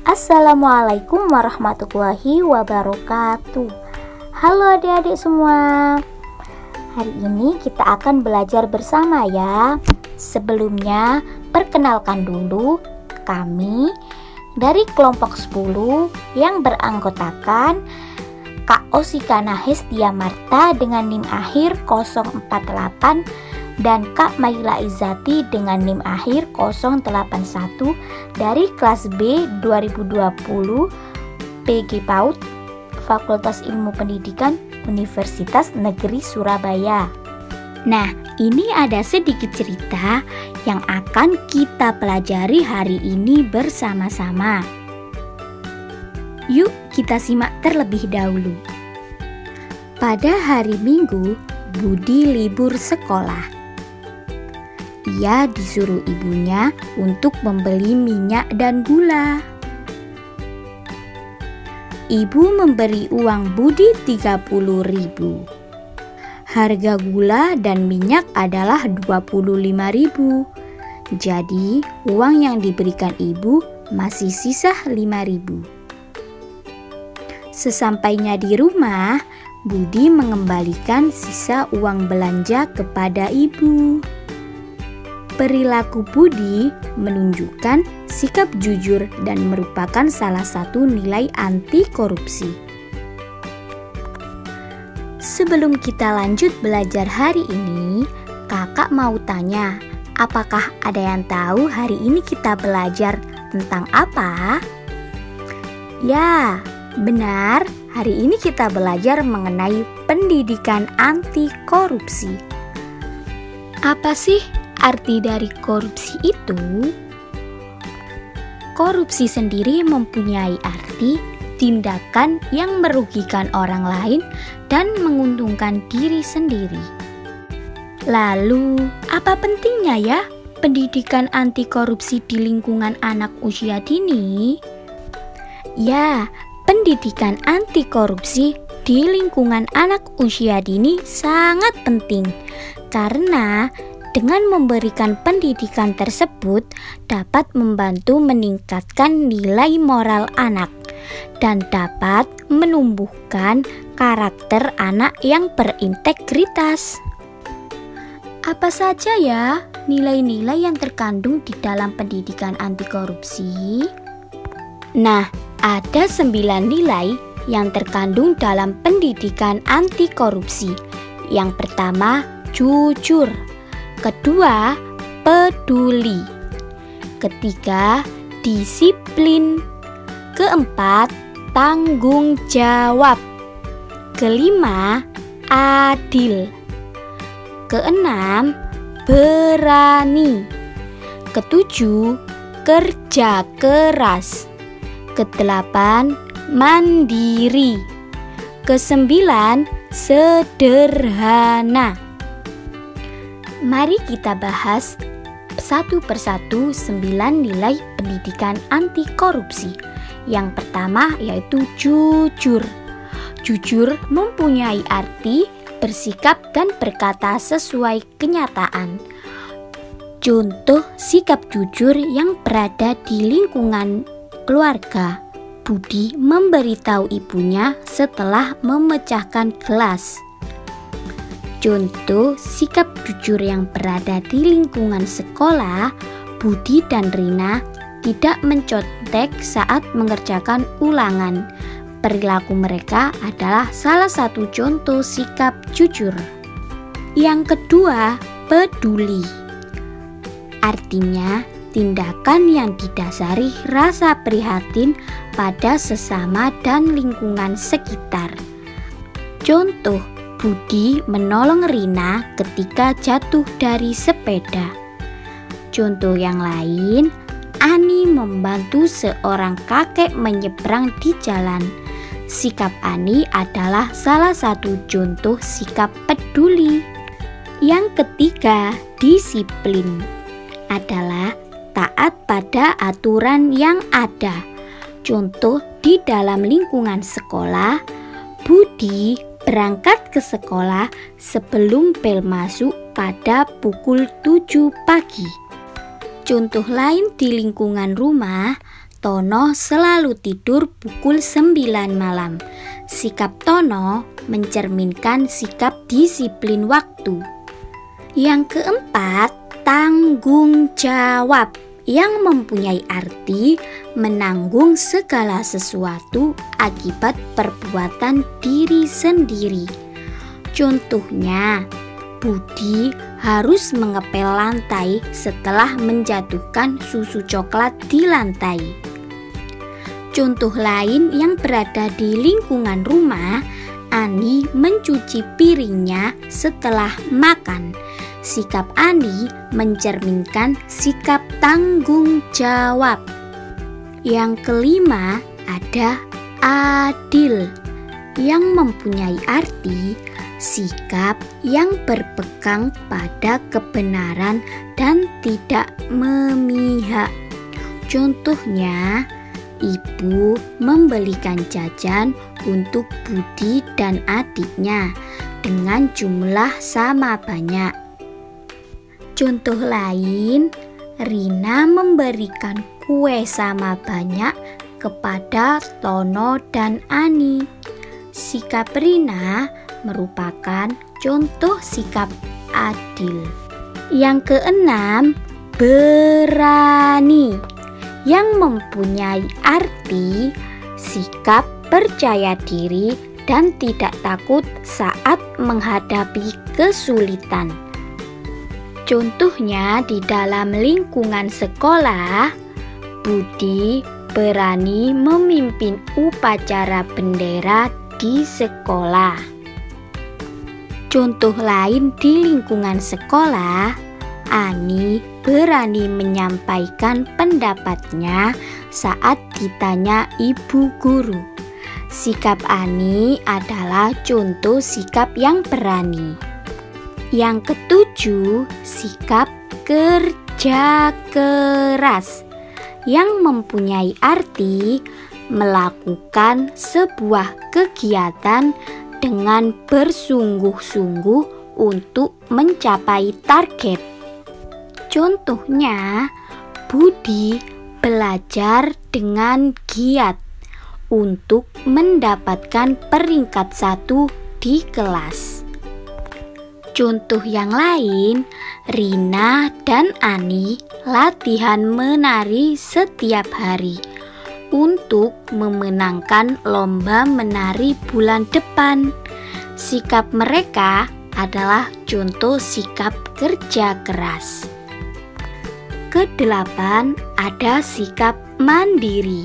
Assalamualaikum warahmatullahi wabarakatuh. Halo adik-adik semua. Hari ini kita akan belajar bersama ya. Sebelumnya perkenalkan dulu, kami dari kelompok 10 yang beranggotakan Kak Osikana Hestia Marta dengan NIM akhir 048 dan Kak Maila Izati dengan NIM akhir 081 dari kelas B 2020 PG PAUD Fakultas Ilmu Pendidikan Universitas Negeri Surabaya. Nah, ini ada sedikit cerita yang akan kita pelajari hari ini bersama-sama. Yuk kita simak terlebih dahulu. Pada hari Minggu, Budi libur sekolah. Ia disuruh ibunya untuk membeli minyak dan gula. Ibu memberi uang Budi 30.000. Harga gula dan minyak adalah 25.000. Jadi, uang yang diberikan ibu masih sisa 5.000. Sesampainya di rumah, Budi mengembalikan sisa uang belanja kepada ibu. Perilaku Budi menunjukkan sikap jujur dan merupakan salah satu nilai anti korupsi. Sebelum kita lanjut belajar hari ini, kakak mau tanya, apakah ada yang tahu hari ini kita belajar tentang apa? Ya, benar, hari ini kita belajar mengenai pendidikan anti korupsi. Apa sih arti dari korupsi itu? Korupsi sendiri mempunyai arti tindakan yang merugikan orang lain dan menguntungkan diri sendiri. Lalu, apa pentingnya ya pendidikan anti korupsi di lingkungan anak usia dini? Ya, pendidikan anti korupsi di lingkungan anak usia dini sangat penting karena dengan memberikan pendidikan tersebut dapat membantu meningkatkan nilai moral anak dan dapat menumbuhkan karakter anak yang berintegritas. Apa saja ya nilai-nilai yang terkandung di dalam pendidikan anti korupsi? Nah, ada 9 nilai yang terkandung dalam pendidikan anti korupsi. Yang pertama, jujur. Kedua, peduli. Ketiga, disiplin. Keempat, tanggung jawab. Kelima, adil. Keenam, berani. Ketujuh, kerja keras. Kedelapan, mandiri. Kesembilan, sederhana. Mari kita bahas satu persatu 9 nilai pendidikan anti korupsi. Yang pertama yaitu jujur. Jujur mempunyai arti bersikap dan berkata sesuai kenyataan. Contoh sikap jujur yang berada di lingkungan keluarga. Budi memberitahu ibunya setelah memecahkan gelas. Contoh sikap jujur yang berada di lingkungan sekolah, Budi dan Rina tidak mencontek saat mengerjakan ulangan. Perilaku mereka adalah salah satu contoh sikap jujur. Yang kedua, peduli. Artinya, tindakan yang didasari rasa prihatin pada sesama dan lingkungan sekitar. Contoh, Budi menolong Rina ketika jatuh dari sepeda. Contoh yang lain, Ani membantu seorang kakek menyeberang di jalan. Sikap Ani adalah salah satu contoh sikap peduli. Yang ketiga, disiplin. Adalah taat pada aturan yang ada. Contoh di dalam lingkungan sekolah, Budi berangkat ke sekolah sebelum bel masuk pada pukul 7 pagi. Contoh lain di lingkungan rumah, Tono selalu tidur pukul 9 malam. Sikap Tono mencerminkan sikap disiplin waktu. Yang keempat, tanggung jawab, yang mempunyai arti menanggung segala sesuatu akibat perbuatan diri sendiri. Contohnya, Budi harus mengepel lantai setelah menjatuhkan susu coklat di lantai. Contoh lain yang berada di lingkungan rumah, Ani mencuci piringnya setelah makan. Sikap Ani mencerminkan sikap tanggung jawab. Yang kelima, ada adil, yang mempunyai arti sikap yang berpegang pada kebenaran dan tidak memihak. Contohnya, ibu membelikan jajan untuk Budi dan adiknya dengan jumlah sama banyak. Contoh lain, Rina memberikan kue sama banyak kepada Tono dan Ani. Sikap Rina merupakan contoh sikap adil. Yang keenam, berani, yang mempunyai arti sikap percaya diri dan tidak takut saat menghadapi kesulitan. Contohnya di dalam lingkungan sekolah, Budi berani memimpin upacara bendera di sekolah. Contoh lain di lingkungan sekolah, Ani berani menyampaikan pendapatnya saat ditanya ibu guru. Sikap Ani adalah contoh sikap yang berani. Yang ketujuh, sikap kerja keras, yang mempunyai arti melakukan sebuah kegiatan dengan bersungguh-sungguh untuk mencapai target. Contohnya, Budi belajar dengan giat untuk mendapatkan peringkat 1 di kelas. Contoh yang lain, Rina dan Ani latihan menari setiap hari untuk memenangkan lomba menari bulan depan. Sikap mereka adalah contoh sikap kerja keras. Kedelapan, ada sikap mandiri,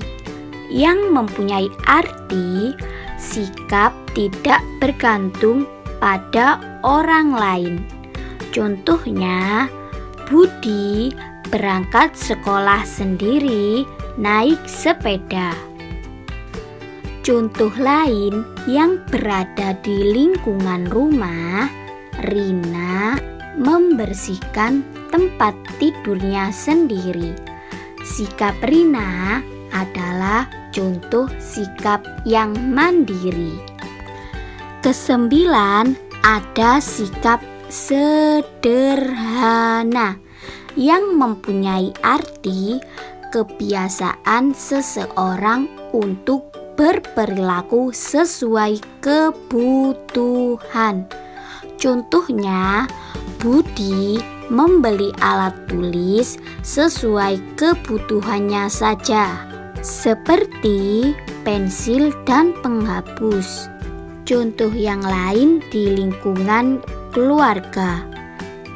yang mempunyai arti sikap tidak bergantung pada orang lain. Contohnya, Budi berangkat sekolah sendiri naik sepeda. Contoh lain yang berada di lingkungan rumah, Rina membersihkan tempat tidurnya sendiri. Sikap Rina adalah contoh sikap yang mandiri. Kesembilan, ada sikap sederhana, yang mempunyai arti kebiasaan seseorang untuk berperilaku sesuai kebutuhan. Contohnya, Budi membeli alat tulis sesuai kebutuhannya saja, seperti pensil dan penghapus. Contoh yang lain di lingkungan keluarga.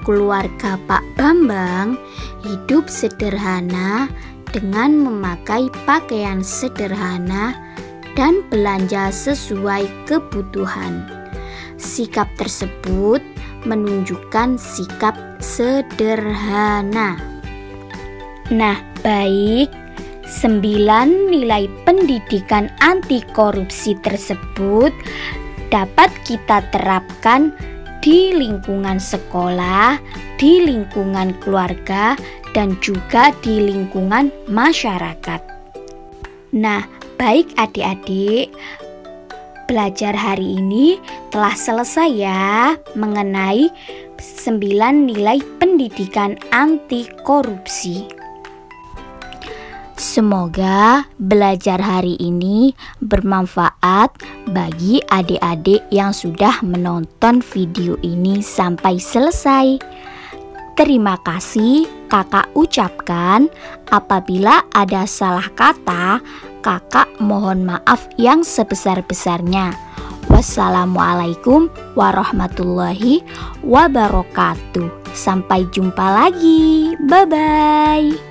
Keluarga Pak Bambang hidup sederhana dengan memakai pakaian sederhana dan belanja sesuai kebutuhan. Sikap tersebut menunjukkan sikap sederhana. Nah, baik, 9 nilai pendidikan anti korupsi tersebut dapat kita terapkan di lingkungan sekolah, di lingkungan keluarga, dan juga di lingkungan masyarakat. Nah, baik adik-adik, belajar hari ini telah selesai ya mengenai 9 nilai pendidikan anti korupsi. Semoga belajar hari ini bermanfaat bagi adik-adik yang sudah menonton video ini sampai selesai. Terima kasih kakak ucapkan. Apabila ada salah kata, kakak mohon maaf yang sebesar-besarnya. Wassalamualaikum warahmatullahi wabarakatuh. Sampai jumpa lagi. Bye-bye.